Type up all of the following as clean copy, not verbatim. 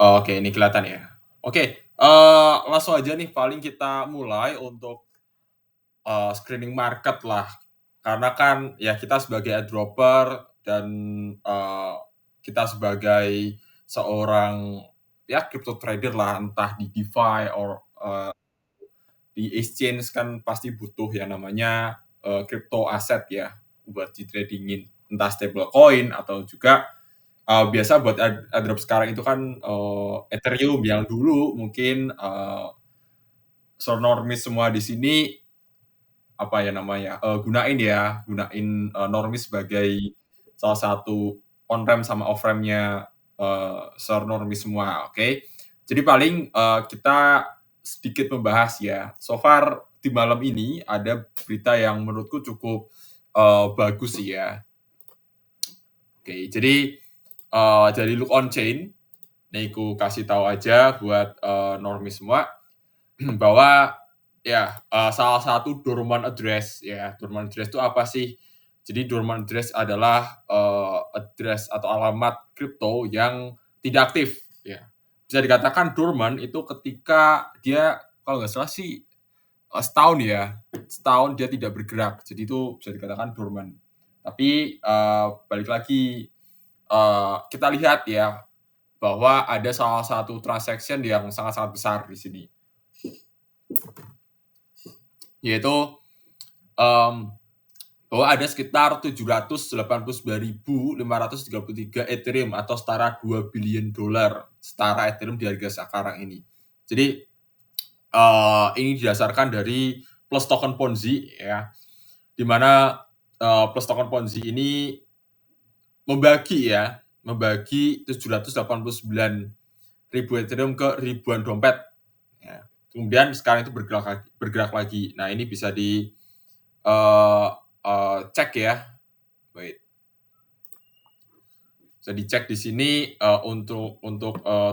Oke, ini kelihatan ya. Oke, langsung aja nih paling kita mulai untuk, screening market lah. Karena kan ya kita sebagai airdropper dan, eee, kita sebagai seorang ya crypto trader lah, entah di DeFi di exchange kan pasti butuh yang namanya, crypto aset ya, buat di-trading-in, entah stablecoin atau juga, biasa buat airdrop sekarang itu kan, Ethereum yang dulu mungkin, normis semua di sini, apa ya namanya, gunain, normis sebagai salah satu on-ramp sama off-ramp-nya, normis semua, oke. Jadi paling, kita sedikit membahas ya. So far di malam ini ada berita yang menurutku cukup, bagus sih ya. Oke, jadi, dari Look On Chain, nih ku kasih tahu aja buat, normis semua, bahwa ya, salah satu dormant address ya, dormant address itu apa sih? Jadi dormant address adalah, address atau alamat kripto yang tidak aktif ya. Bisa dikatakan dormant itu ketika dia kalau nggak salah sih, setahun ya, setahun dia tidak bergerak, jadi itu bisa dikatakan dormant. Tapi, balik lagi, kita lihat ya, bahwa ada salah satu transaction yang sangat-sangat besar di sini, yaitu, mmm, bahwa ada sekitar 789.533 Ethereum atau setara $2 billion setara Ethereum di harga sekarang ini. Jadi, ini didasarkan dari plus token Ponzi ya, di mana, plus token Ponzi ini membagi 789.000 Ethereum ke ribuan dompet ya. Kemudian sekarang itu bergerak lagi. Nah, ini bisa di, eee cek ya, wait, bisa dicek di sini, untuk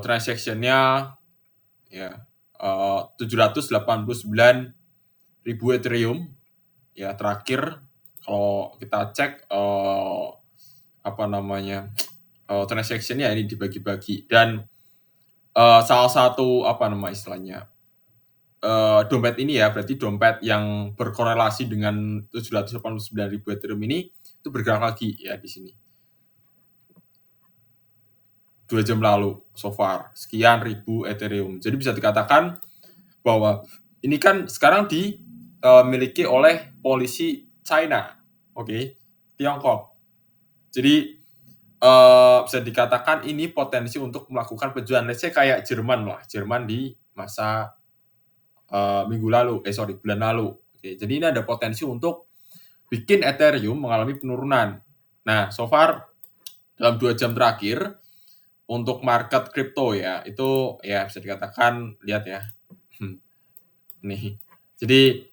transaction-nya ya, 789.000 Ethereum ya terakhir kalau kita cek, apa namanya, transaction-nya ini dibagi-bagi dan, salah satu apa nama istilahnya, dompet ini ya, berarti dompet yang berkorelasi dengan 789.000 Ethereum ini, itu bergerak lagi ya di sini. 2 jam lalu so far, sekian ribu Ethereum. Jadi bisa dikatakan bahwa ini kan sekarang dimiliki oleh polisi China, oke, Tiongkok. Jadi, bisa dikatakan ini potensi untuk melakukan penjualan, let's say kayak Jerman lah, Jerman di masa, bulan lalu. Oke, jadi ini ada potensi untuk bikin Ethereum mengalami penurunan. Nah, so far dalam 2 jam terakhir untuk market kripto ya, itu ya bisa dikatakan lihat ya, nih. Jadi,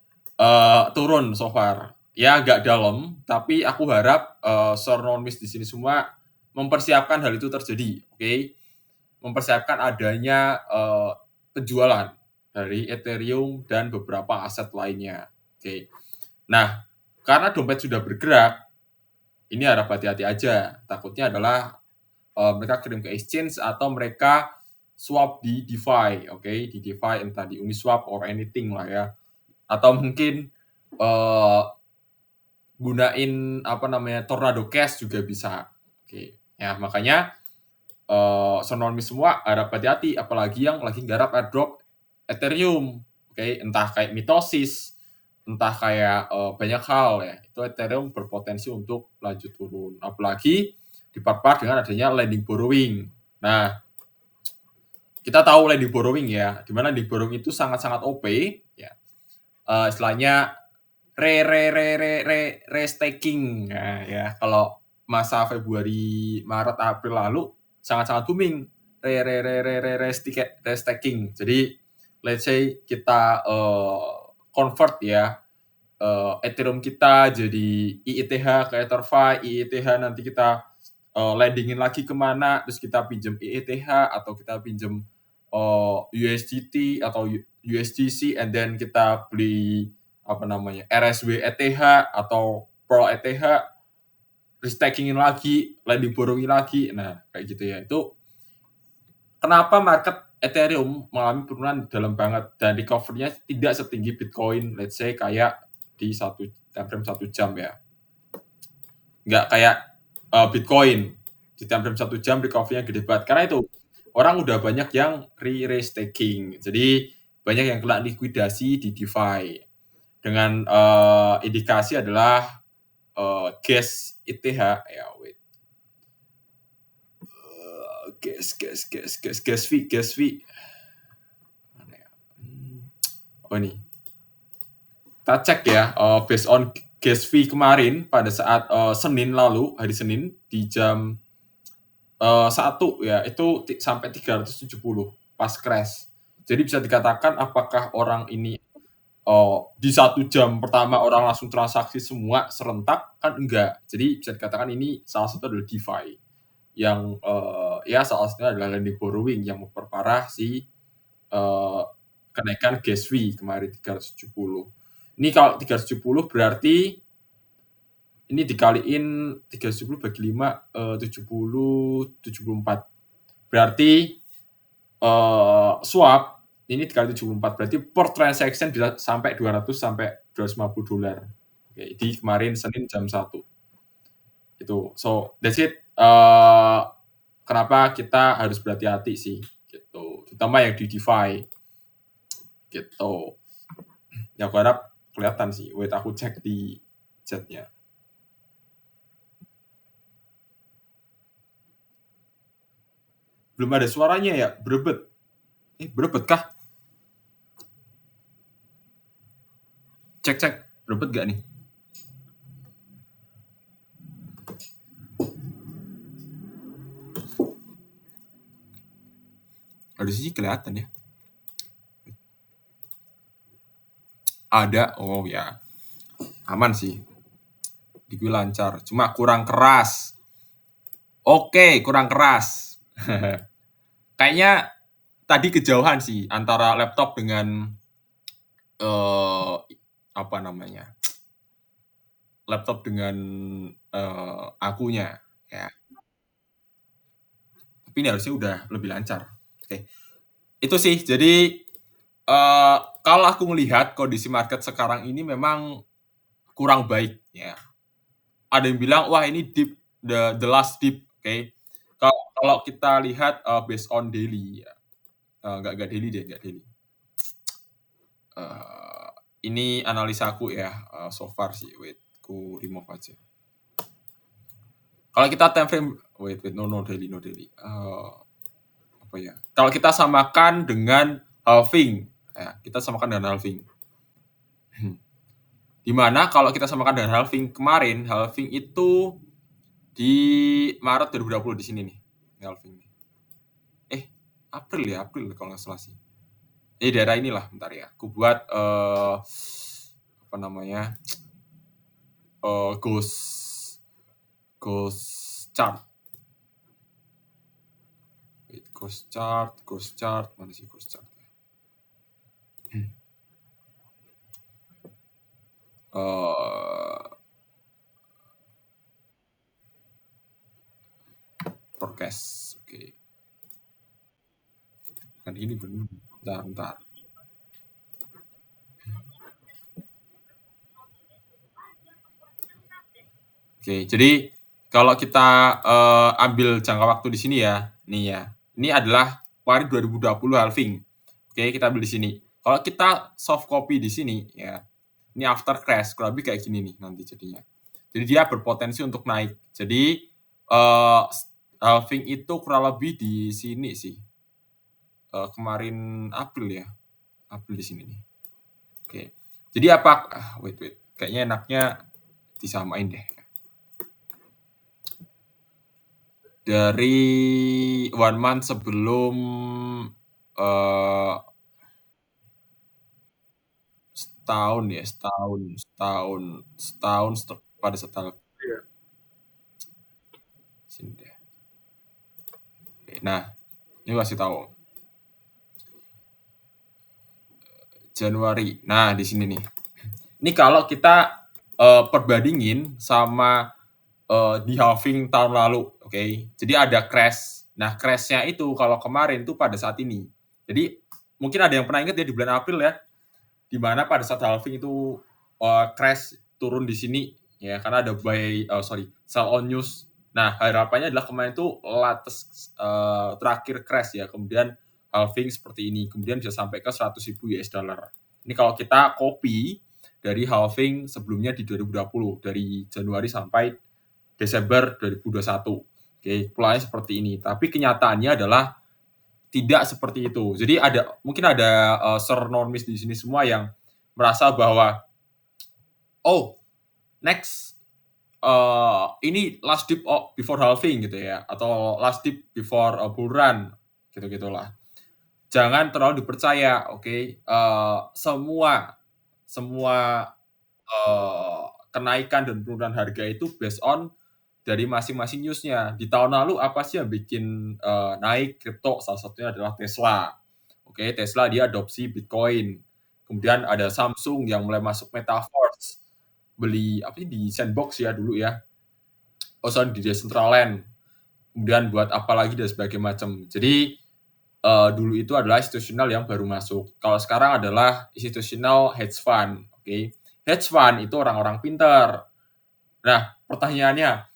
turun so far. Ya agak dalam, tapi aku harap, Sornomis di sini semua mempersiapkan hal itu terjadi, oke. Mempersiapkan adanya, penjualan dari Ethereum dan beberapa aset lainnya, oke. Nah, karena dompet sudah bergerak, ini harap hati-hati aja. Takutnya adalah, mereka kirim ke exchange atau mereka swap di DeFi, oke, di DeFi entah di Uniswap or anything lah ya. Atau mungkin, eee, gunain apa namanya, Tornado Cash juga bisa, oke. Ya makanya, Sonomi semua harap hati-hati, apalagi yang lagi garap airdrop Ethereum, oke, entah kayak Mitosis, entah kayak, banyak hal ya, itu Ethereum berpotensi untuk lanjut turun. Apalagi diperparah dengan adanya lending borrowing. Nah, kita tahu lending borrowing ya, di mana lending borrowing itu sangat-sangat OP ya, istilahnya restaking. Nah, ya kalau masa Februari, Maret, April lalu sangat-sangat booming restaking. Jadi let's say kita, convert ya, Ethereum kita jadi ETH ke Etherfi, ETH nanti kita, lendingin lagi ke mana, terus kita pinjam ETH atau kita pinjam, USDT atau USDC and then kita beli apa namanya, RSW ETH atau Pearl ETH, restaking-in lagi, lending borrowing lagi. Nah, kayak gitu ya. Itu kenapa market Ethereum mengalami penurunan dalam banget dan recovery-nya tidak setinggi Bitcoin, let's say kayak di time frame 1 jam ya. Nggak kayak Bitcoin di time frame 1 jam recovery-nya gede banget. Karena itu orang udah banyak yang re-staking. Jadi banyak yang kena likuidasi di DeFi. Dengan indikasi adalah gas ETH ya wait. Gas fee. Mana ya? Oh ini. Kita cek ya, based on gas fee kemarin pada saat Senin lalu, hari Senin di jam 1 ya, itu sampai 370 pas crash. Jadi bisa dikatakan apakah orang ini di 1 jam pertama orang langsung transaksi semua serentak? Kan enggak. Jadi bisa dikatakan ini salah satu adalah DeFi yang ya salah satunya adalah lending borrowing yang memperparah si kenaikan gas fee kemarin 370. Ini kalau 370 berarti ini dikaliin 370 bagi 5 70 74. Berarti swap ini dikali 74 berarti per transaction bisa sampai 200 sampai $250. Oke, di kemarin Senin jam 1. Itu. So, that's it. Kenapa kita harus berhati-hati sih gitu. Terutama yang di DeFi. Gitu. Ya aku harap kelihatan sih. Wait, aku cek di chatnya. Belum ada suaranya ya, berebet. Berebet kah? Cek, berebet gak nih? Harusnya sih kelihatan ya. Ada, oh ya. Aman sih. Di gue lancar, cuma kurang keras. Oke, kurang keras. Kayaknya tadi kejauhan sih antara laptop dengan apa namanya? Laptop dengan akunya ya. Tapi ini harusnya udah lebih lancar. Oke. Itu sih. Jadi kalau aku melihat kondisi market sekarang ini memang kurang baik ya. Ada yang bilang wah ini deep, the last deep, oke. Kalau kita lihat based on daily ya. Nggak daily deh, nggak daily. Ini analisa aku ya, so far sih. Wait, ku remove aja. Kalau kita time frame, wait, no daily. Apa ya? Kalau kita samakan dengan halving, ya, kita samakan dengan halving. Dimana kalau kita samakan dengan halving kemarin, halving itu di Maret 2020 di sini nih, halving. April kalau nggak salah sih. Daerah inilah, bentar ya. Aku buat apa namanya? Ghost chart. Wait, ghost chart, mana sih ghost chart? Forecast, oke. Kan ini benar. Bentar. Oke, jadi kalau kita ambil jangka waktu di sini ya, nih ya. Ini adalah kemarin 2020 halving. Oke, kita ambil di sini. Kalau kita soft copy di sini ya, ini after crash kurang lebih kayak gini nih nanti jadinya. Jadi dia berpotensi untuk naik. Jadi halving itu kurang lebih di sini sih. Kemarin April ya. April di sini nih. Oke. Jadi apa wait. Kayaknya enaknya disamain deh. Dari 1 month sebelum setahun ya, setahun pada saat sini deh. Nah, ini kasih tahu. Januari. Nah, di sini nih. Ini kalau kita perbandingin sama di halving tahun lalu, oke. Jadi ada crash Nah, crash-nya itu kalau kemarin tuh pada saat ini. Jadi mungkin ada yang pernah ingat ya di bulan April ya, di mana pada saat halving itu crash turun di sini ya karena ada sell on news. Nah, harapannya adalah kemarin itu latest terakhir crash ya, kemudian halving seperti ini, kemudian bisa sampai ke 100.000 US dollar. Ini kalau kita copy dari halving sebelumnya di 2020 dari Januari sampai Desember 2021. Oke, polanya seperti ini. Tapi kenyataannya adalah tidak seperti itu. Jadi mungkin ada Sir Normis di sini semua yang merasa bahwa oh next ini last dip before halving gitu ya, atau last dip before bull run gitu gitulah. Jangan terlalu dipercaya, oke? Semua semua kenaikan dan penurunan harga itu based on dari masing-masing newsnya. Di tahun lalu apa sih yang bikin naik kripto? Salah satunya adalah Tesla. Oke, Tesla dia adopsi Bitcoin. Kemudian ada Samsung yang mulai masuk metaverse. Beli apa sih di Sandbox ya dulu ya. Oh, sorry, di Decentraland. Kemudian buat apa lagi dan sebagainya macam. Jadi dulu itu adalah institusional yang baru masuk. Kalau sekarang adalah institutional hedge fund. Oke, hedge fund itu orang-orang pintar. Nah, pertanyaannya,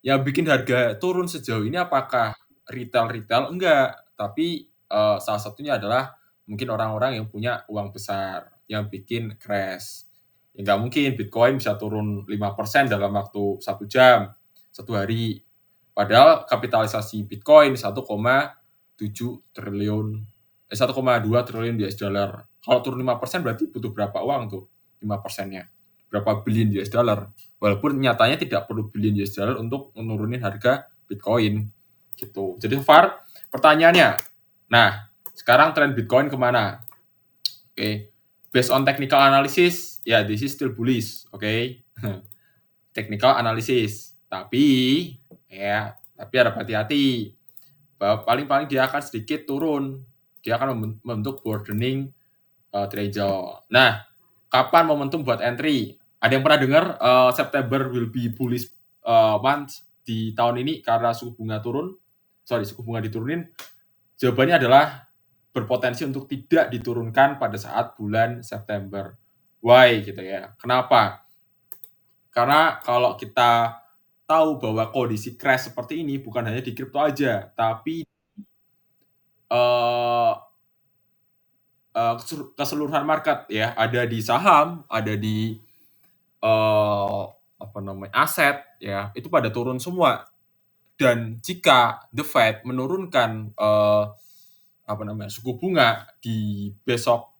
yang bikin harga turun sejauh ini apakah retail-retail? Enggak, tapi salah satunya adalah mungkin orang-orang yang punya uang besar yang bikin crash. Ya nggak mungkin Bitcoin bisa turun 5% dalam waktu 1 jam, 1 hari. Padahal kapitalisasi Bitcoin 1,2 triliun US dollar. Kalau turun 5% berarti butuh berapa uang tuh 5%-nya? Berapa billion US dollar? Walaupun nyatanya tidak perlu billion US dollar untuk menurunin harga Bitcoin gitu. Jadi so far pertanyaannya, nah sekarang tren Bitcoin kemana? Oke, based on technical analysis, ya this is still bullish, oke. Technical analysis, tapi harap hati-hati. Paling-paling dia akan sedikit turun, dia akan membentuk broadening triangle. Nah, kapan momentum buat entry? Ada yang pernah dengar September will be bullish month di tahun ini karena suku bunga diturunin? Jawabannya adalah berpotensi untuk tidak diturunkan pada saat bulan September. Why gitu ya? Kenapa? Karena kalau kita tahu bahwa kondisi crash seperti ini bukan hanya di kripto aja, tapi uh, keseluruhan market ya, ada di saham, ada di aset ya, itu pada turun semua. Dan jika The Fed menurunkan suku bunga di besok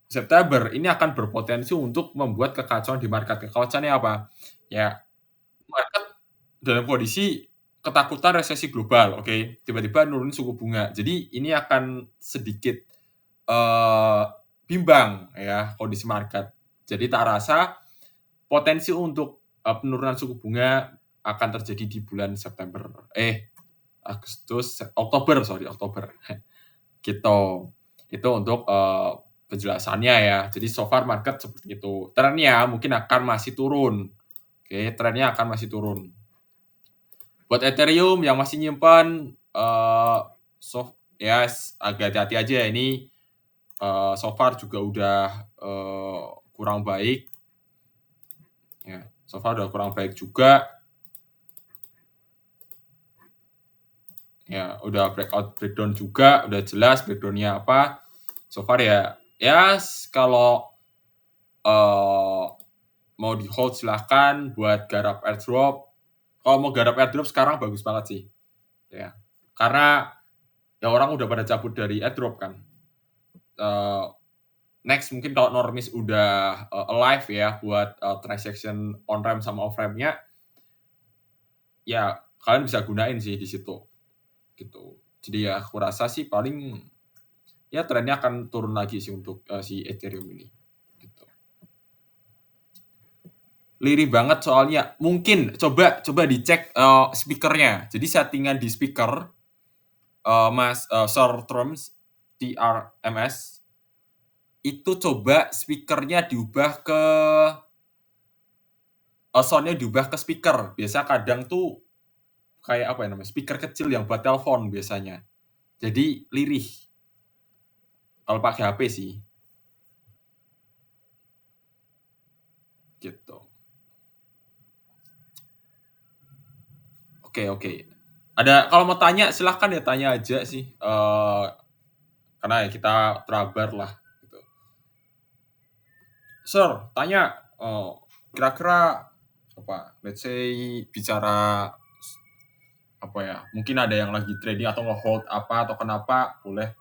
September, ini akan berpotensi untuk membuat kekacauan di market. Kekacauannya apa? Ya, market dalam kondisi ketakutan resesi global, oke, tiba-tiba nurunin suku bunga. Jadi ini akan sedikit bimbang ya kondisi market. Jadi tak rasa potensi untuk penurunan suku bunga akan terjadi di bulan Oktober. Gitu. Itu untuk penjelasannya ya. Jadi so far market seperti itu. Trennya mungkin akan masih turun. Oke, trennya akan masih turun. Buat Ethereum yang masih nyimpan agak hati-hati aja ya. Ini so far juga udah kurang baik. Ya, so far udah kurang baik juga. Ya, udah breakdown juga, udah jelas breakdown-nya apa. So far ya kalau mau di-hold silahkan buat garap airdrop. Kalau mau garap airdrop sekarang bagus banget sih. Ya. Karena ya orang udah pada cabut dari airdrop kan. Next mungkin kalau Normis udah alive ya buat transaction on-ramp sama off-ramp-nya, ya kalian bisa gunain sih di situ. Gitu. Jadi ya aku rasa sih paling ya trennya akan turun lagi sih untuk si Ethereum ini. Gitu. Lirih banget soalnya. Mungkin coba dicek speakernya. Jadi settingan di speaker Sir TRMS itu coba speakernya diubah ke soundnya diubah ke speaker. Biasa kadang tuh kayak apa ya namanya, speaker kecil yang buat telepon biasanya. Jadi lirih kalau pakai HP sih, gitu. Oke oke. Kalau mau tanya silahkan ya tanya aja sih, karena ya kita terabar lah gitu. Sir, tanya, kira-kira apa, let's say bicara apa ya, mungkin ada yang lagi trading atau nge-hold apa atau kenapa, boleh.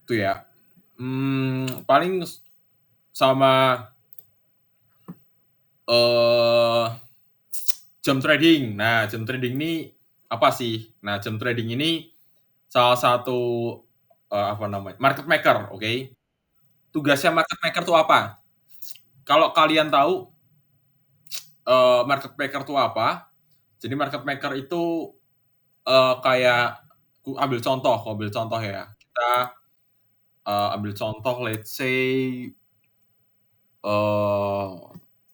Itu ya. Paling sama eh jam trading. Nah, jam trading ini apa sih? Nah, jam trading ini salah satu apa namanya? Market maker, oke. Tugasnya market maker tuh apa? Kalau kalian tahu market maker tuh apa? Jadi market maker itu kayak ambil contoh ya. Kita ambil contoh let's say eh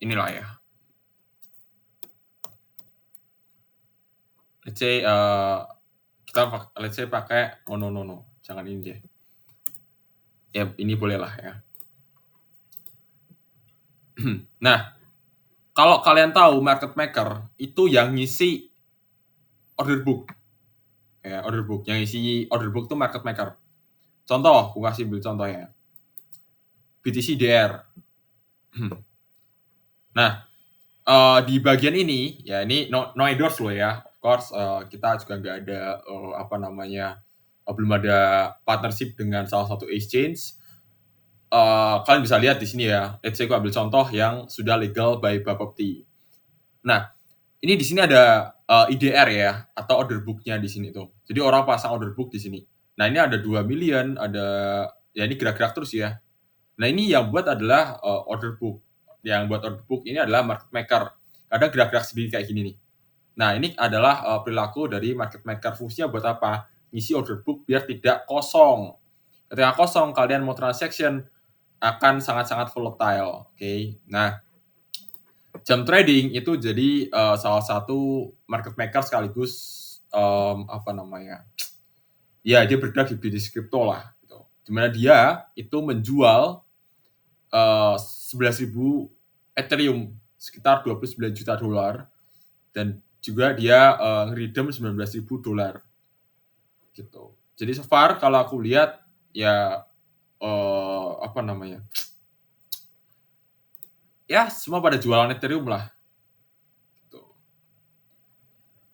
inilah ya. Let's say kita let's say pakai oh no no no, jangan ini deh. Ya ini boleh lah ya. Nah, kalau kalian tahu market maker itu yang ngisi order book. Ya, order book. Yang isi order book itu market maker. Contoh, aku kasih ambil contoh ya. BTC DR. Nah, di bagian ini, ya ini no endorse loh ya. Of course, kita juga nggak ada apa namanya, belum ada partnership dengan salah satu exchange. Kalian bisa lihat di sini ya. Let's say aku ambil contoh yang sudah legal by Bapepti. Nah, ini di sini ada IDR ya atau order book-nya di sini tuh. Jadi orang pasang order book di sini. Nah, ini ada 2 million, ada ya ini gerak-gerak terus ya. Nah, ini yang buat adalah order book. Yang buat order book ini adalah market maker. Kadang gerak-gerak sendiri kayak gini nih. Nah, ini adalah perilaku dari market maker. Fungsinya buat apa? Ngisi order book biar tidak kosong. Ketika kosong, kalian mau transaction akan sangat-sangat volatile. Oke. Nah, jam trading itu jadi salah satu market maker sekaligus apa namanya? Ya, dia bergerak di bisnis kripto lah gitu. Di mana dia itu menjual 11.000 Ethereum sekitar 29 juta dolar dan juga dia ngeredeem 19.000 dolar gitu. Jadi so far kalau aku lihat ya apa namanya? Ya semua pada jualan Ethereum lah. Gitu.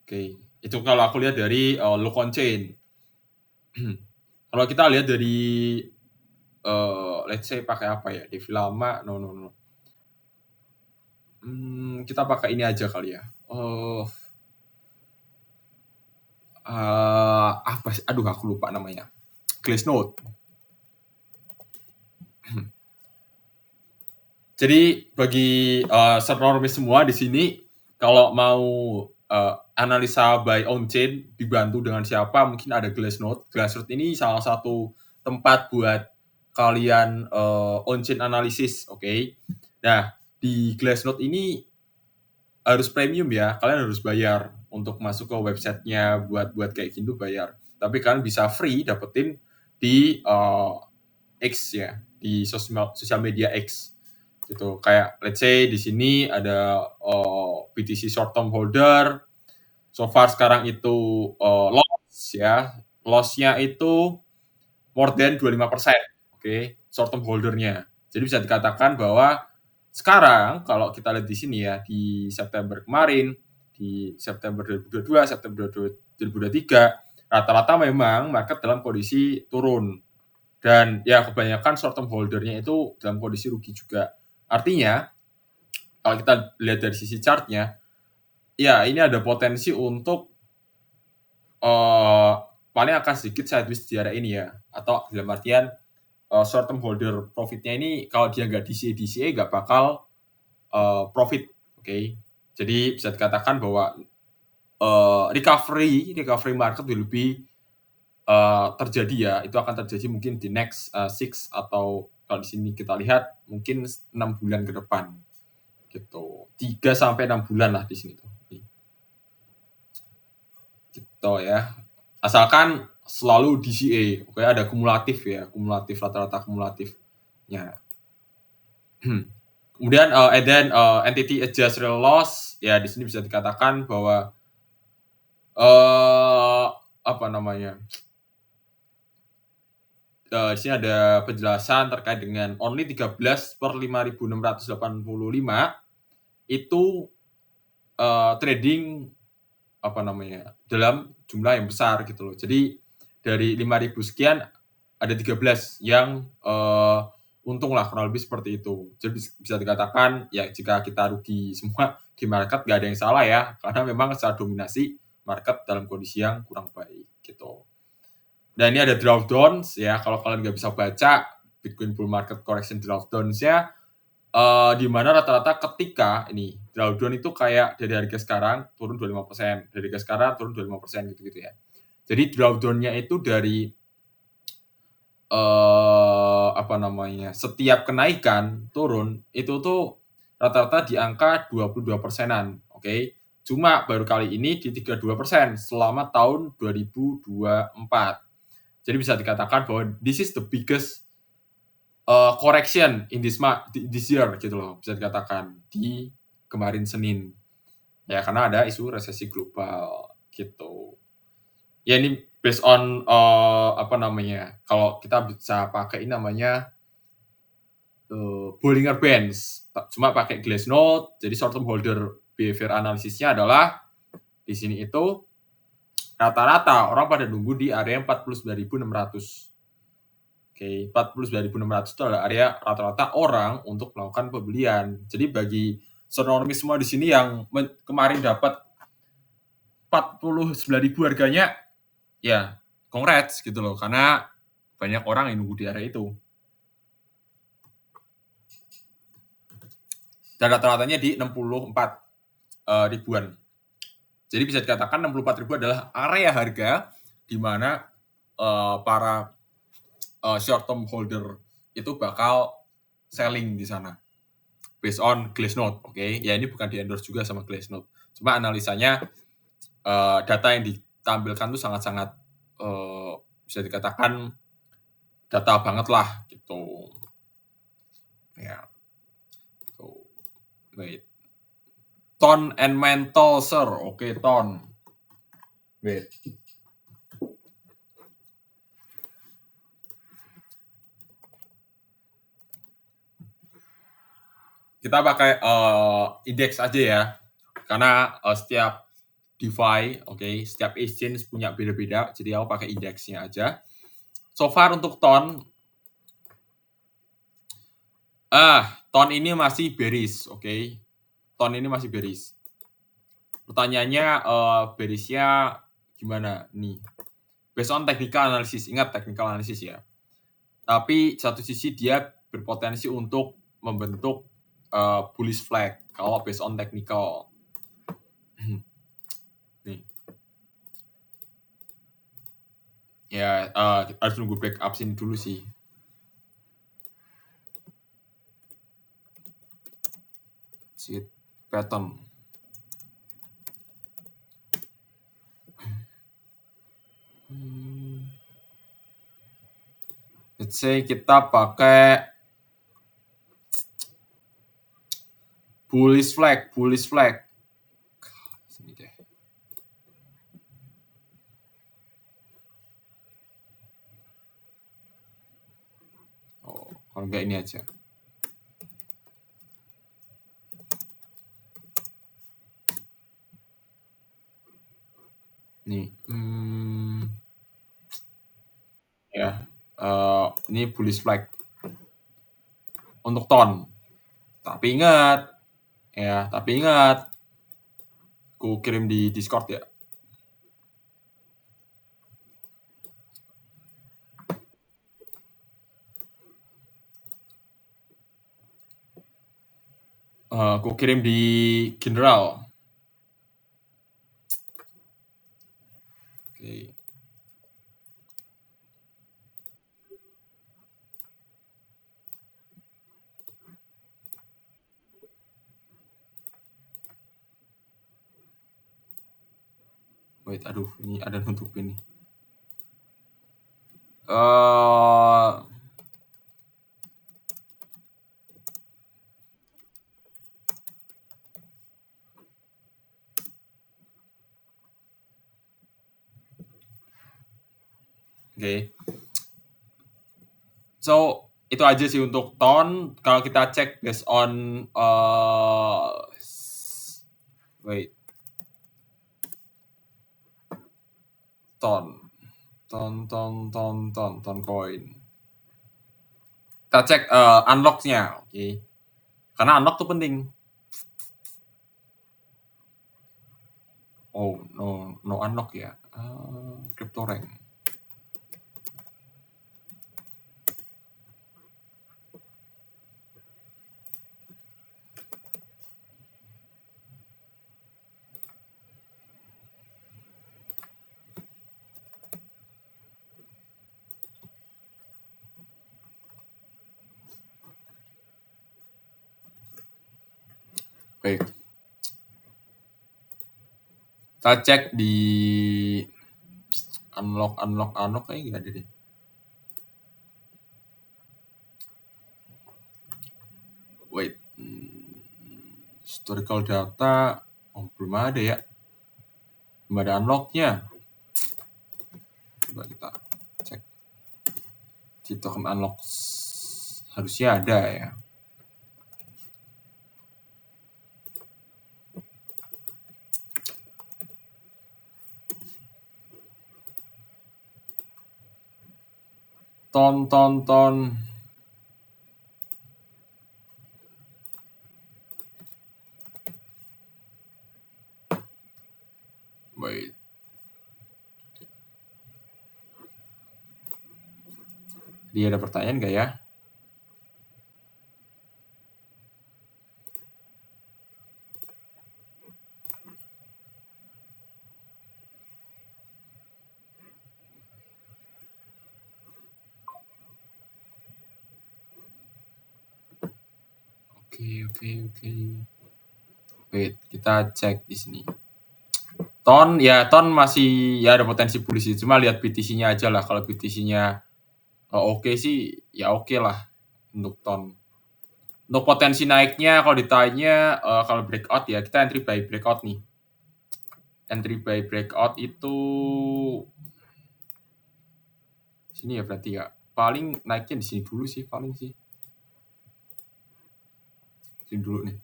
Oke, itu kalau aku lihat dari look on chain. Kalau kita lihat dari let's say pakai apa ya? Devi lama, no no no. Kita pakai ini aja kali ya. Apa sih? Aduh, aku lupa namanya. Glassnode. Jadi bagi senormis semua di sini, kalau mau analisa by on chain dibantu dengan siapa, mungkin ada Glassnode. Glassnode ini salah satu tempat buat kalian on chain analisis, oke? Nah, di Glassnode ini harus premium ya, kalian harus bayar untuk masuk ke websitenya buat kayak gitu bayar. Tapi kalian bisa free dapetin di X ya, di sosial media X gitu. Kayak let's say di sini ada BTC short term holder. So far sekarang itu loss ya. Loss-nya itu more than 25%. Oke, short term holdernya. Jadi bisa dikatakan bahwa sekarang kalau kita lihat di sini ya di September kemarin, di September 2022, September 2023, rata-rata memang market dalam kondisi turun. Dan ya kebanyakan short term holdernya itu dalam kondisi rugi juga. Artinya, kalau kita lihat dari sisi chartnya, ya ini ada potensi untuk paling akan sedikit sideways di area ini ya. Atau dalam artian short term holder profitnya ini kalau dia nggak DCA nggak bakal profit. Oke. Jadi bisa dikatakan bahwa recovery market will be terjadi ya. Itu akan terjadi mungkin di next 6 atau kalau di sini kita lihat mungkin 6 bulan ke depan gitu. 3 sampai 6 bulan lah di sini tuh. Gitu ya. Asalkan selalu DCA, oke ada kumulatif ya, kumulatif rata-rata kumulatifnya. Kemudian and then entity adjust real loss ya di sini bisa dikatakan bahwa apa namanya? Di sini ada penjelasan terkait dengan only 13/5.685 itu trading apa namanya, dalam jumlah yang besar gitu loh. Jadi dari 5.000 sekian ada 13 yang untung lah kurang lebih seperti itu. Jadi bisa dikatakan ya jika kita rugi semua di market nggak ada yang salah ya, karena memang secara dominasi market dalam kondisi yang kurang baik gitu. Dan ini ada drawdowns ya, kalau kalian nggak bisa baca Bitcoin bull market correction drawdowns-nya di mana rata-rata ketika ini drawdown itu kayak dari harga sekarang turun 25%, dari harga sekarang turun 25% gitu-gitu ya. Jadi drawdown-nya itu dari apa namanya, setiap kenaikan turun itu tuh rata-rata di angka 22 persenan, oke. Cuma baru kali ini di 32% selama tahun 2024. Jadi bisa dikatakan bahwa this is the biggest correction in this year gitu loh, bisa dikatakan di kemarin Senin. Ya karena ada isu resesi global gitu. Ya ini based on apa namanya? Kalau kita bisa pakai ini namanya Bollinger Bands. Cuma pakai Glassnode. Jadi short term holder behavior analisisnya adalah di sini itu rata-rata orang pada nunggu di area 49.600. Oke, 49.600 itu adalah area rata-rata orang untuk melakukan pembelian. Jadi bagi sonormis semua di sini yang kemarin dapat 49.000 harganya, ya congrats gitu loh, karena banyak orang yang nunggu di area itu. Dan rata-ratanya di 64 ribuan. Jadi bisa dikatakan 64 ribu adalah area harga di mana para short term holder itu bakal selling di sana based on Glassnode, oke. Ya ini bukan di endorse juga sama Glassnode. Cuma analisanya data yang ditampilkan tuh sangat-sangat bisa dikatakan data banget lah gitu. Ya. Tuh. Wait. Tone and mental, sir. Oke, tone. Wait. Kita pakai indeks aja ya, karena setiap DeFi, oke, setiap exchange punya beda-beda, jadi aku pakai indeksnya aja. So far untuk ton, ton ini masih bearish, oke. Ton ini masih bearish. Pertanyaannya bearishnya gimana nih? Based on technical analysis, ingat technical analysis ya. Tapi satu sisi dia berpotensi untuk membentuk bullish flag kalau based on technical. Nih. Ya harus nunggu break up sini dulu sih. Sheet pattern. Let's say kita pakai bullish flag. Sini deh. Oh, kalau enggak ini aja. Nih. Ya. Ini bullish flag untuk ton. Tapi ingat, ku kirim di Discord ya. Ku kirim di general. Oke. Wait, aduh, ini ada nutupin nih. Eh, Oke. So, itu aja sih untuk ton. Kalau kita cek based on wait, ton. Ton coin. Kita cek unlock-nya, oke. Karena unlock tuh penting. Oh, no unlock ya. Crypto rank. Baik. Kita cek di unlock kayaknya nggak ada deh. Wait. Historical data. Oh, belum ada ya. Belum ada unlock-nya. Coba kita cek. Di token unlock harusnya ada ya. Ton. Wait. Dia ada pertanyaan nggak ya? Oke. Wait, kita cek di sini. Ton masih ya ada potensi bullish sih. Cuma lihat BTC-nya aja lah. Kalau BTC-nya oke sih, ya oke lah untuk ton. Untuk potensi naiknya kalau ditanya kalau breakout ya kita entry by breakout nih. Entry by breakout itu sini ya berarti ya. Paling naiknya di sini dulu sih paling sih. Sini dulu nih.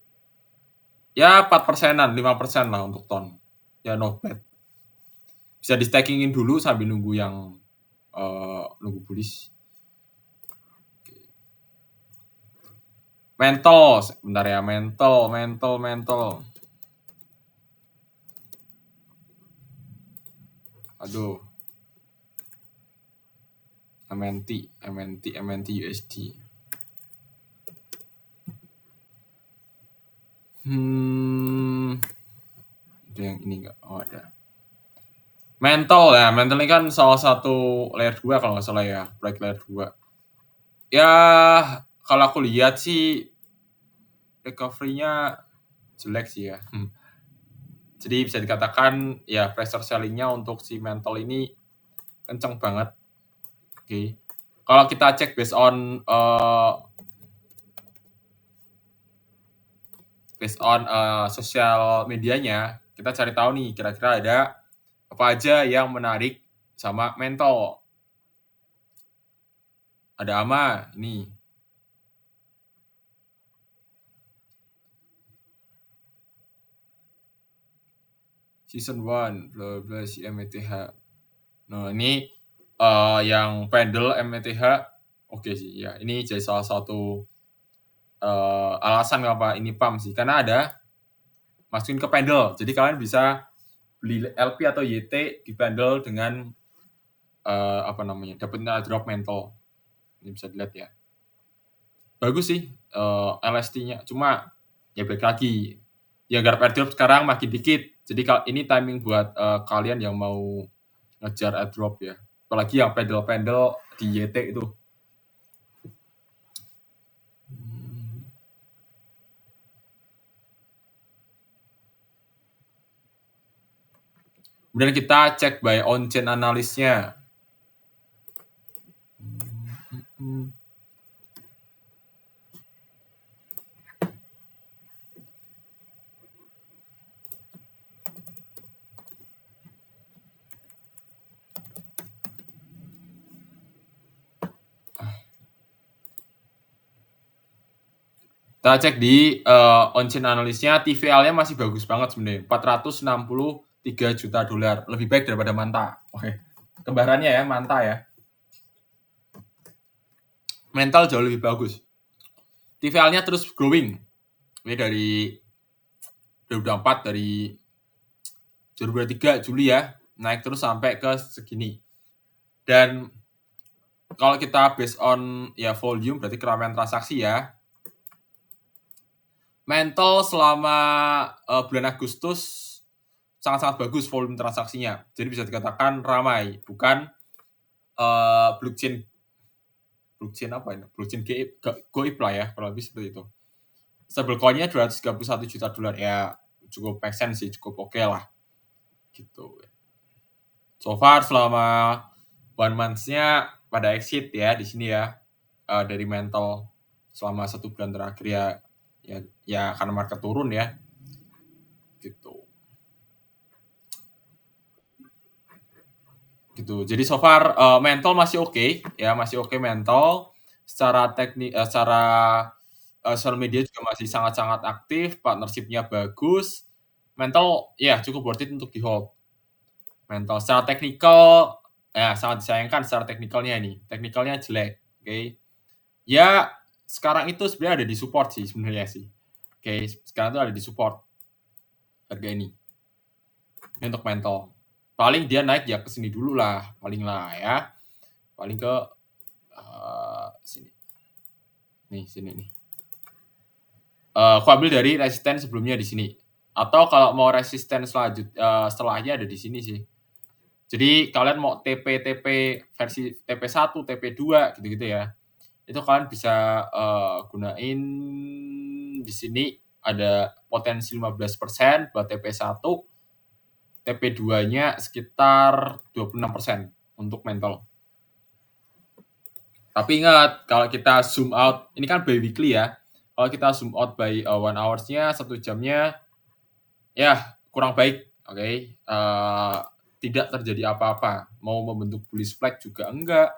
Ya 4%-an, 5% lah untuk ton. Ya not bad. Bisa di stackingin dulu sambil nunggu yang nunggu bullish. Mental, bentar ya, mental. Aduh. MNT USD. Ada yang ini enggak? Oh, ada. Mental ini kan salah satu layer 2 kalau nggak salah ya, proyek layer 2. Ya, kalau aku lihat sih recovery-nya jelek sih ya. Jadi bisa dikatakan ya pressure selling-nya untuk si mental ini kenceng banget. Oke. Kalau kita cek based on sosial medianya, kita cari tahu nih kira-kira ada apa aja yang menarik sama mental. Ada AMA, ini. Season 1, bla bla si METH. Nah, ini yang pendel METH oke sih ya. Ini jadi salah satu alasan kenapa ini pump sih. Karena ada masukin ke pendel. Jadi kalian bisa beli LP atau YT di pendel dengan apa namanya? Dapatnya drop mental. Ini bisa dilihat ya. Bagus sih LST-nya. Cuma ya balik lagi. Ya garap airdrop sekarang makin dikit. Jadi ini timing buat kalian yang mau ngejar airdrop ya. Apalagi yang pendel-pendel di YT itu. Kemudian kita cek by on-chain analysnya. Kita cek di on-chain analysnya, TVL-nya masih bagus banget sebenarnya, $463 juta, lebih baik daripada Manta. Oke, kembarannya ya, Manta ya. Mental jauh lebih bagus. TVL-nya terus growing. Ini dari 2024, dari 2023 Juli ya, naik terus sampai ke segini. Dan kalau kita based on ya volume, berarti keramaian transaksi ya, Mental selama bulan Agustus sangat-sangat bagus volume transaksinya. Jadi bisa dikatakan ramai, bukan blockchain apa ini? Blockchain goib lah ya, kurang lebih seperti itu. Stablecoin-nya $231 juta, ya cukup make sense sih, cukup oke lah. Gitu. So far selama 1 month-nya pada exit ya di sini ya, dari Mental selama 1 bulan terakhir ya karena market turun ya. Gitu. Gitu. Jadi so far Mental masih oke, ya masih oke Mental. Secara secara social media juga masih sangat-sangat aktif, partnership-nya bagus. Mental ya cukup worth it untuk di-hold. Mental secara teknikal ya sangat disayangkan secara teknikalnya ini. Teknikalnya jelek, oke. Ya sekarang itu sebenarnya ada di support sih sebenarnya sih. Oke, sekarang itu ada di support harga ini. Ini untuk Mental. Paling dia naik ya ke sini dulu lah, paling lah ya. Paling ke sini. Nih, sini nih. Aku ambil dari resisten sebelumnya di sini. Atau kalau mau resisten setelahnya ada di sini sih. Jadi kalian mau TP versi TP1, TP2 gitu-gitu ya. Itu kalian bisa gunain di sini ada potensi 15% buat TP1, TP2-nya sekitar 26% untuk Mental. Tapi ingat, kalau kita zoom out, ini kan by weekly ya. Kalau kita zoom out by 1 hours-nya, 1 jamnya, ya kurang baik, oke. Tidak terjadi apa-apa. Mau membentuk bullish flag juga enggak.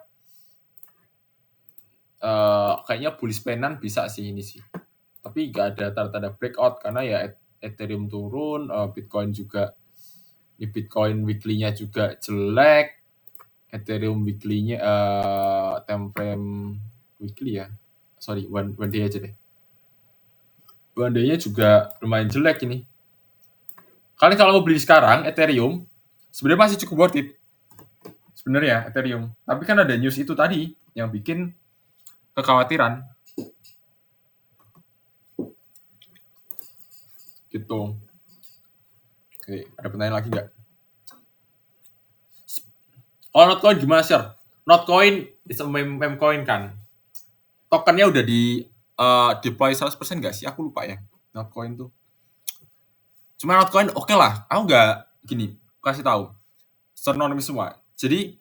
Kayaknya bullish penan bisa sih ini sih. Tapi nggak ada tanda-tanda breakout karena ya Ethereum turun, Bitcoin juga. Ini Bitcoin weekly-nya juga jelek. Ethereum weekly-nya time frame weekly ya. Sorry, one day aja deh. One day-nya juga lumayan jelek ini. Kalian kalau mau beli sekarang Ethereum, sebenarnya masih cukup worth it. Sebenarnya Ethereum. Tapi kan ada news itu tadi yang bikin kekhawatiran. Gitu. Oke, ada pertanyaan lagi nggak? Oh, Notcoin gimana, sih? Notcoin is a meme coin kan. Tokennya udah di deploy 100% nggak sih? Aku lupa ya. Notcoin tuh. Cuma Notcoin oke lah. Aku nggak gini, kasih tahu. Anonymous semua. Jadi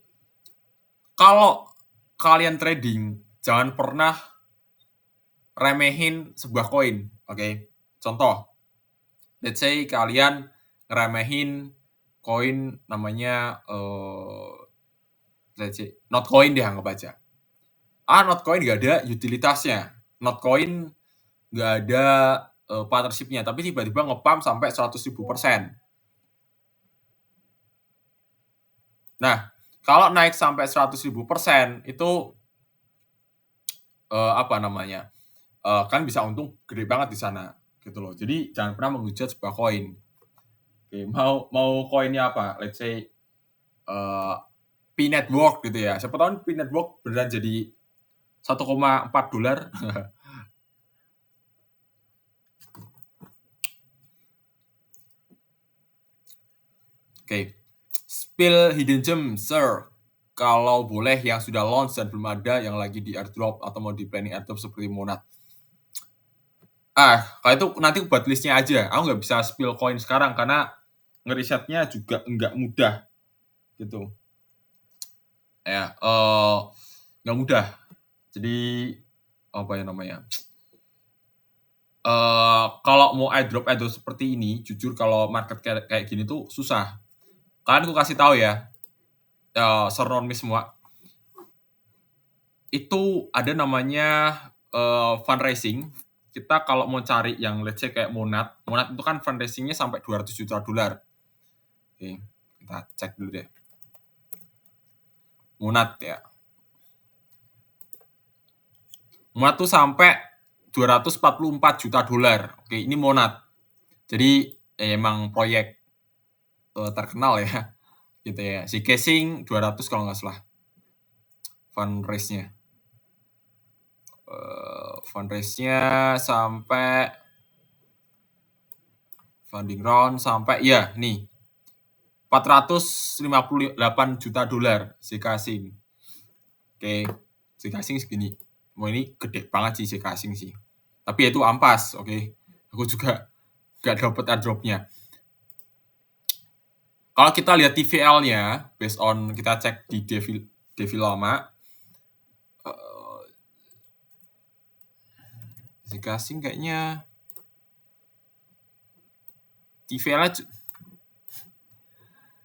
kalau kalian trading, jangan pernah remehin sebuah koin, oke? Contoh, let's say kalian ngeremehin koin namanya let's say Notcoin deh anggap aja. Notcoin nggak ada utilitasnya. Notcoin nggak ada partnership-nya, tapi tiba-tiba nge-pump sampai 100.000%. Nah, kalau naik sampai 100.000% itu apa namanya? Kan bisa untung gede banget di sana gitu loh. Jadi jangan pernah menghujat sebuah koin. Oke, mau koinnya apa? Let's say P-Network gitu ya. Siapa tahu P-Network beneran jadi $1,4. Oke. Spill hidden gem, sir. Kalau boleh yang sudah launch dan belum ada yang lagi di airdrop atau mau di planning airdrop seperti Monad. Kalau itu nanti buat listnya aja. Aku nggak bisa spill coin sekarang karena ngerisetnya juga nggak mudah gitu. Ya, nggak mudah. Jadi apa ya namanya, kalau mau airdrop seperti ini, jujur kalau market kayak kayak gini tuh susah. Kan aku kasih tahu ya, Sornomi semua, itu ada namanya, fundraising. Kita kalau mau cari yang let's say kayak Monad, Monad itu kan fundraising-nya sampai $200 juta. Oke, kita cek dulu deh. Monad ya. Monad tuh sampai $244 juta. Oke, ini Monad. Jadi emang proyek terkenal ya, gitu ya. Si Casing 200 kalau nggak salah fundraise-nya. Fundraise-nya sampai funding round sampai ya nih $458 juta si Casing. Oke, si Casing segini. Wah ini gede banget sih si Casing sih. Tapi itu ampas, oke. Aku juga nggak dapet airdrop-nya. Kalau kita lihat TVL-nya, based on kita cek di Devi lama, si Casing kayaknya TVL-nya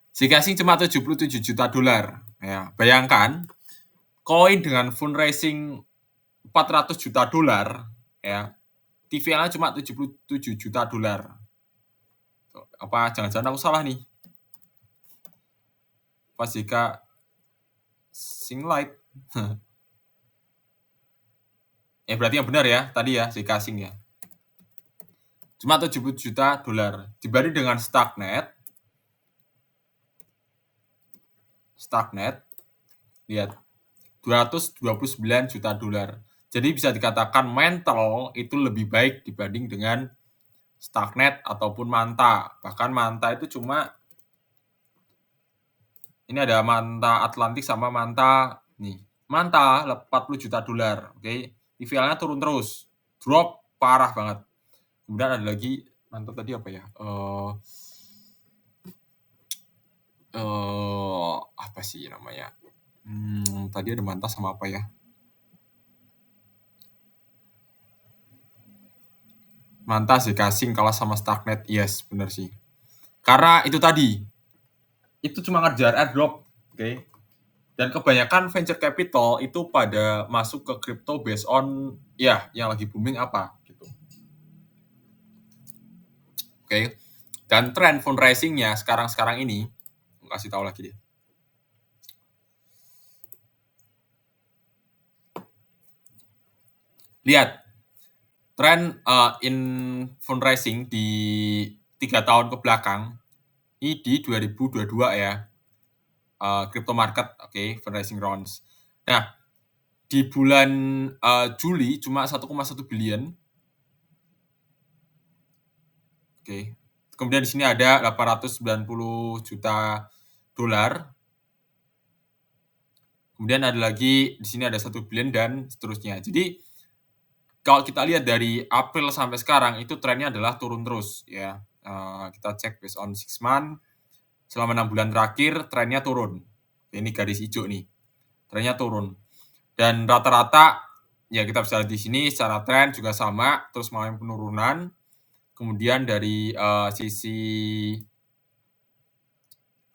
si Casing cuma $77 juta. Ya, bayangkan koin dengan fundraising $400 juta ya, TVL-nya cuma $77 juta. Apa jangan-jangan aku salah nih? Pas jika Singlight. Berarti yang benar ya, tadi ya, si Casing ya. Cuma $70 juta. Dibanding dengan Starknet, lihat, $229 juta. Jadi bisa dikatakan Mental itu lebih baik dibanding dengan Starknet ataupun Manta. Bahkan Manta itu cuma, ini ada Manta Atlantik sama Manta, nih. Manta $40 juta, oke. TVL-nya turun terus, drop parah banget. Kemudian ada lagi Manta tadi apa ya? Apa sih namanya? Tadi ada Manta sama apa ya? Manta sih Casing kalah sama Starknet, yes bener sih. Karena itu tadi, itu cuma ngejar airdrop, oke. Dan kebanyakan venture capital itu pada masuk ke crypto based on ya yang lagi booming apa gitu. Oke. Dan tren fundraising-nya sekarang-sekarang ini, kasih tahu lagi deh. Lihat, tren in fundraising di 3 tahun ke belakang, ini di 2022 ya, crypto market, oke, fundraising rounds. Nah, di bulan Juli cuma 1,1 billion. Oke. Kemudian di sini ada $890 juta. Kemudian ada lagi di sini ada 1 billion dan seterusnya. Jadi kalau kita lihat dari April sampai sekarang itu trennya adalah turun terus ya. Kita cek based on 6 month, selama 6 bulan terakhir trennya turun. Ini garis hijau nih, trennya turun. Dan rata-rata ya kita bisa lihat di sini secara tren juga sama, terus mengalami penurunan. Kemudian dari sisi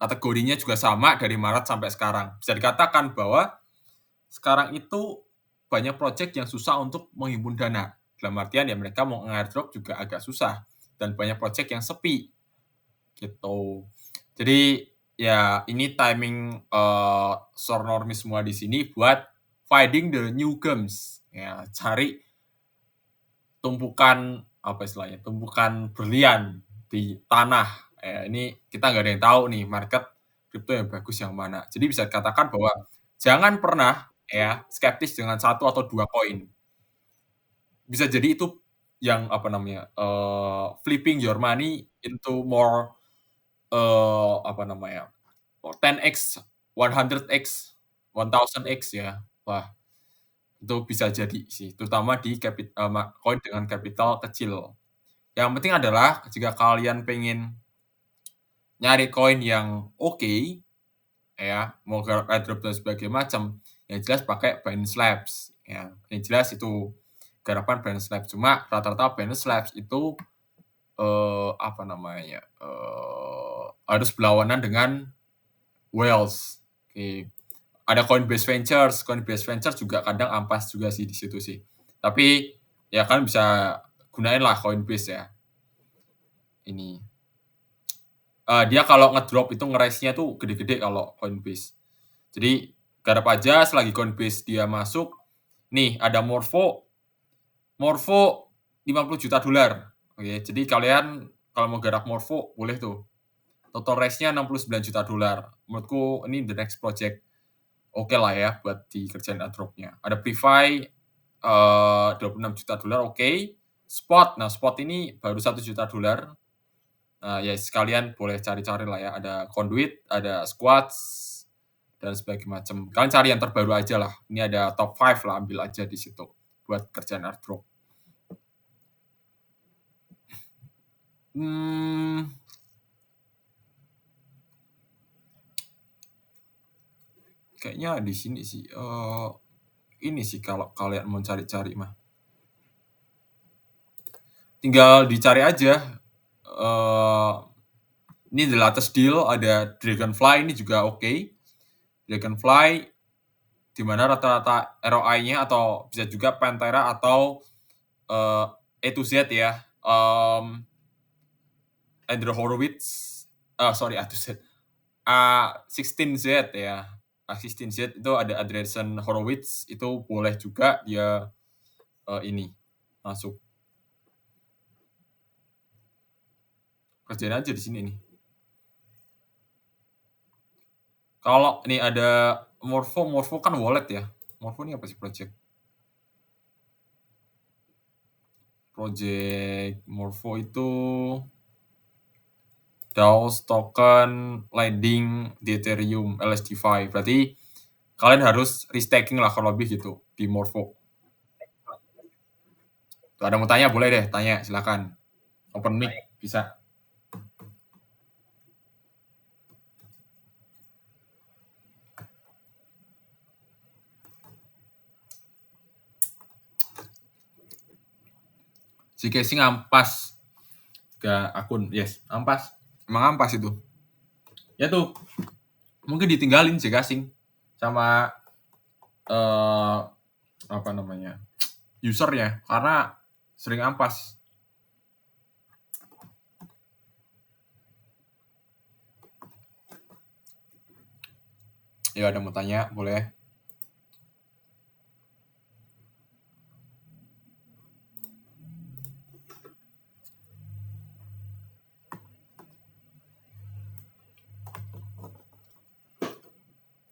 kategorinya juga sama dari Maret sampai sekarang. Bisa dikatakan bahwa sekarang itu banyak project yang susah untuk menghimpun dana. Dalam artian ya mereka mau nge-airdrop juga agak susah dan banyak project yang sepi gitu. Jadi ya ini timing Sornormi semua di sini buat finding the new gems ya, cari tumpukan apa istilahnya, tumpukan berlian di tanah. Ini kita nggak ada yang tahu nih market kripto yang bagus yang mana. Jadi bisa dikatakan bahwa jangan pernah ya skeptis dengan 1 atau 2 koin. Bisa jadi itu yang apa namanya, flipping your money into more, apa namanya, 10x, 100x, 1000x ya. Wah, itu bisa jadi sih, terutama di koin dengan capital kecil. Yang penting adalah jika kalian pengen nyari koin yang oke, ya, mau garap airdrop dan sebagainya macam, yang jelas pakai Binance Labs, ya. Yang jelas itu garapan Binance Labs. Cuma rata-rata Binance Labs itu, apa namanya, harus berlawanan dengan whales. Oke. Ada Coinbase Ventures juga kadang ampas juga sih di situ sih. Tapi ya kan bisa gunain lah Coinbase ya. Ini dia kalau ngedrop itu nge-raise-nya tuh gede-gede kalau Coinbase. Jadi garap aja selagi Coinbase dia masuk, nih ada Morpho 50 juta dolar. Oke, jadi kalian kalau mau garap Morpho boleh tuh. Total raise-nya 69 juta dolar. Menurutku ini the next project oke lah ya buat dikerjain airdrop-nya. Ada Privy 26 juta dolar oke. Spot, nah Spot ini baru 1 juta dolar. Nah, ya sekalian boleh cari-cari lah ya. Ada Conduit, ada Squads, dan sebagainya macam. Kalian cari yang terbaru aja lah. Ini ada top 5 lah, ambil aja di situ buat kerjaan airdrop. Kayaknya di sini sih. Ini sih kalau kalian mau cari-cari mah. Tinggal dicari aja. Ini the latest deal, ada Dragonfly ini juga oke. Dragonfly di mana rata-rata ROI-nya atau bisa juga Pantera atau A to Z ya. Andrew Horowitz, sorry A to Z, A16Z ya. A16Z itu ada Andreessen Horowitz, itu boleh juga dia ini masuk. Kerjain aja di sini nih. Kalau nih ada Morpho kan wallet ya. Morpho ini apa sih project? Project Morpho itu DAOs token lending di Ethereum LSD5. Berarti kalian harus restaking lah kalau lebih gitu di Morpho. Tuh, ada mau tanya boleh deh, tanya silakan. Open mic bisa. Si Casey ngampas ke akun, yes, ampas. Emang ampas itu. Ya tuh, mungkin ditinggalin si Casing sama apa namanya usernya karena sering ampas. Ya ada mau tanya boleh.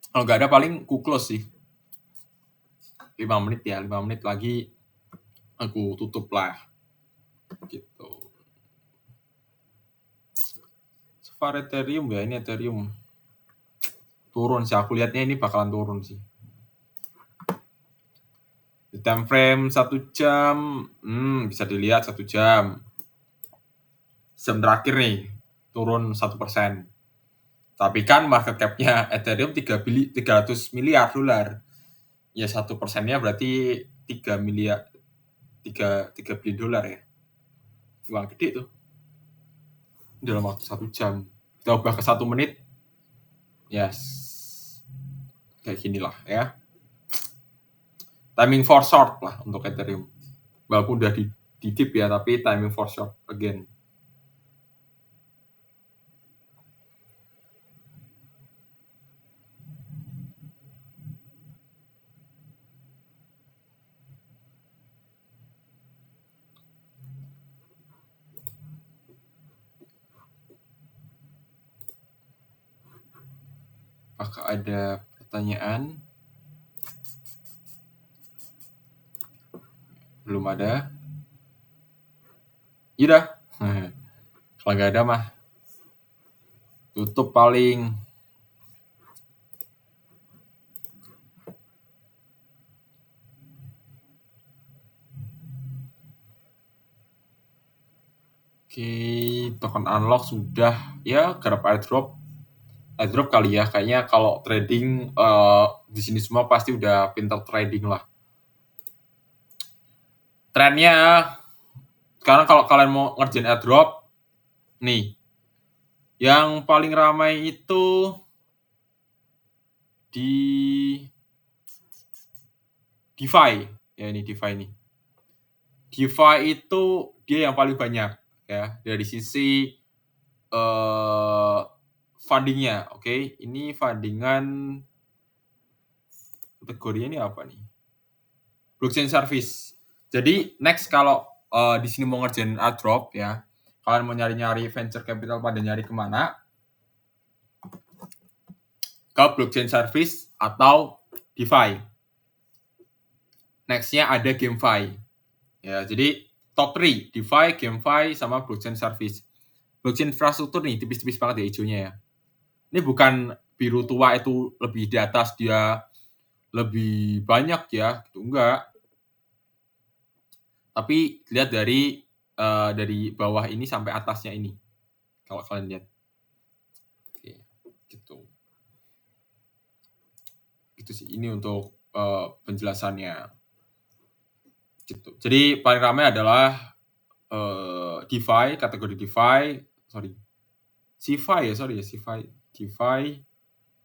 Kalau nggak ada paling ku close sih. 5 menit ya, 5 menit lagi aku tutup lah. Gitu. So far Ethereum ya, ini Ethereum turun sih, aku lihatnya ini bakalan turun sih. Di time frame 1 jam, bisa dilihat 1 jam. Jam terakhir nih, turun 1%. Tapi kan market cap-nya Ethereum 300 miliar dolar. Ya 1%-nya berarti 3 miliar, 3 billion dolar ya. Uang gede tuh. Dalam waktu 1 jam. Kita ubah ke 1 menit, yes. Kayak gini lah ya. Timing for short lah untuk Ethereum. Walaupun udah di dip ya, tapi timing for short again. Apakah ada pertanyaan? Belum ada. Iya. Kalau nggak ada mah tutup paling. Oke, token unlock sudah ya, garap airdrop kali ya. Kayaknya kalau trading di sini semua pasti udah pintar trading lah. Trennya sekarang kalau kalian mau ngerjain airdrop, nih yang paling ramai itu di DeFi. Ya ini DeFi nih. DeFi itu dia yang paling banyak ya dari sisi fundingnya. Oke, ini fundingan kategorinya ini apa nih? Blockchain service. Jadi next kalau di sini mau ngerjain airdrop ya, kalian mau nyari-nyari venture capital pada nyari kemana? Ke blockchain service atau DeFi. Nextnya ada GameFi. Ya, jadi top 3, DeFi, GameFi, sama blockchain service. Blockchain infrastruktur nih, tipis-tipis banget ya hijaunya ya. Ini bukan biru tua itu lebih di atas dia lebih banyak ya, gitu enggak. Tapi lihat dari bawah ini sampai atasnya ini. Kalau kalian lihat. Oke, gitu. Itu sih ini untuk penjelasannya. Gitu. Jadi paling ramai adalah DeFi, kategori DeFi,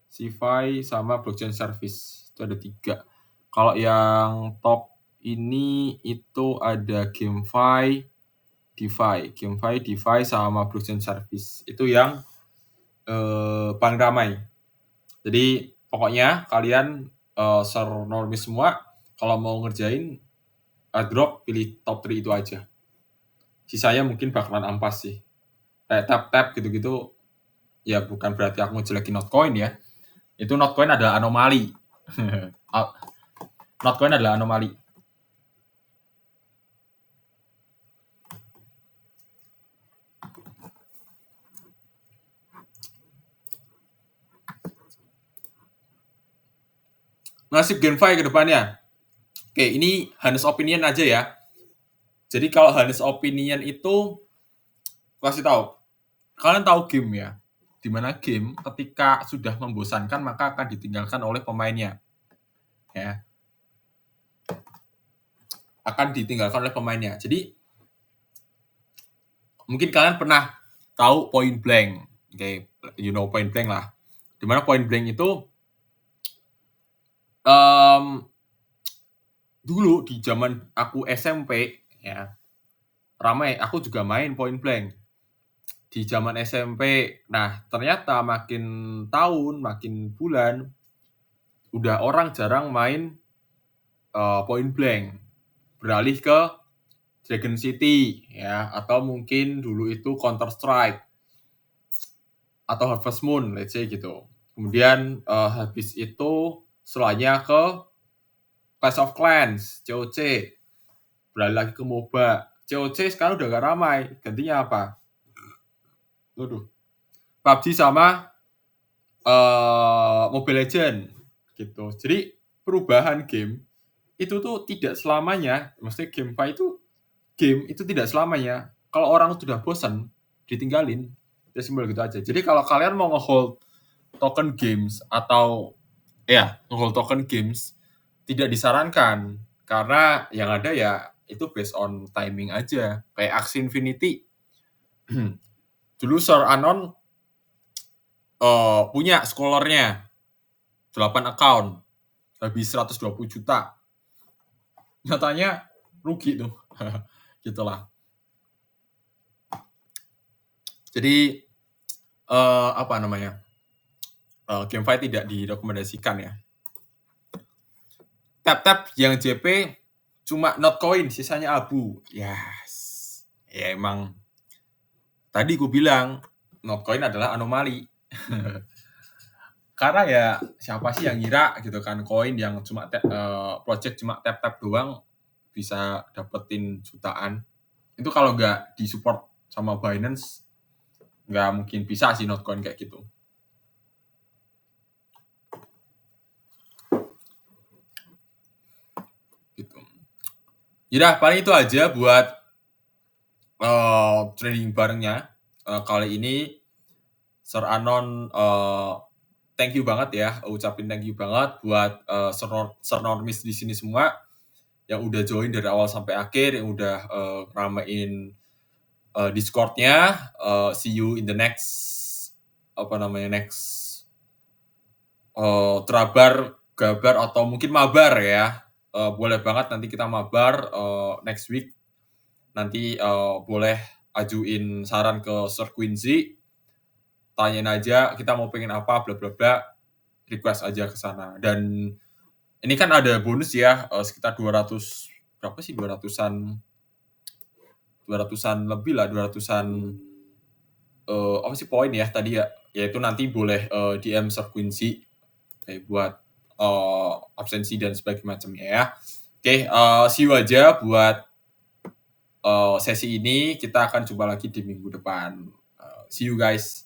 DeFi sama blockchain service. Itu ada 3. Kalau yang top ini itu ada GameFi, DeFi sama blockchain service. Itu yang paling ramai. Jadi pokoknya kalian normis semua kalau mau ngerjain airdrop pilih top 3 itu aja. Sisanya mungkin bakalan ampas sih. Kayak tap gitu-gitu ya bukan berarti aku ngejelekin Notcoin ya. Itu Notcoin adalah anomali. Notcoin adalah anomali. Nasib GameFi ke depannya. Oke, ini Hannes opinion aja ya. Jadi kalau Hannes opinion itu kasih tahu. Kalian tahu game ya? Dimana game ketika sudah membosankan maka akan ditinggalkan oleh pemainnya. Ya. Akan ditinggalkan oleh pemainnya. Jadi mungkin kalian pernah tahu Point Blank. Oke, you know Point Blank lah. Dimana Point Blank itu dulu di zaman aku SMP ya ramai, aku juga main Point Blank di zaman SMP. Nah ternyata makin tahun makin bulan udah orang jarang main Point Blank, beralih ke Dragon City ya atau mungkin dulu itu Counter Strike atau Harvest Moon, let's say gitu. Kemudian habis itu setelahnya ke Clash of Clans, COC, beralih lagi ke MOBA. COC sekarang udah gak ramai, gantinya apa? Waduh, PUBG sama Mobile Legend gitu. Jadi perubahan game itu tuh tidak selamanya, maksudnya GameFi itu game itu tidak selamanya. Kalau orang sudah bosan, ditinggalin. Ya simpel gitu aja. Jadi kalau kalian mau nge-hold token games atau ya nge-hold token games tidak disarankan karena yang ada ya itu based on timing aja. Kayak Axie Infinity. Dulu Sir Anon punya scholarnya 8 account habis 120 juta. Nyatanya rugi tuh. Gitulah. Jadi apa namanya? GameFi tidak direkomendasikan ya. Tap yang JP cuma Notcoin, sisanya abu. Yes. Ya emang tadi gue bilang Notcoin adalah anomali. Karena ya siapa sih yang ngira gitu kan koin yang cuma project cuma tap doang bisa dapetin jutaan. Itu kalau nggak disupport sama Binance nggak mungkin bisa sih Notcoin kayak gitu. Gitu. Jadi paling itu aja buat trading barengnya. Kali ini Sir Anon, thank you banget ya, ucapin thank you banget buat, Sir Normis di sini semua, yang udah join dari awal sampai akhir, yang udah, ramein, Discord-nya. See you in the next, Trabar, Gabar, atau mungkin Mabar ya. Boleh banget nanti kita mabar, next week. Nanti, boleh ajuin saran ke Sir Quincy, tanyain aja kita mau pengen apa, bla bla bla, request aja ke sana. Dan ini kan ada bonus ya, sekitar 200, berapa sih, 200-an lebih lah, 200-an, apa sih poin ya tadi ya, yaitu nanti boleh, DM Sir Quincy kayak buat, absensi dan sebagainya macamnya ya. Oke, see you aja buat, sesi ini. Kita akan jumpa lagi di minggu depan. See you guys.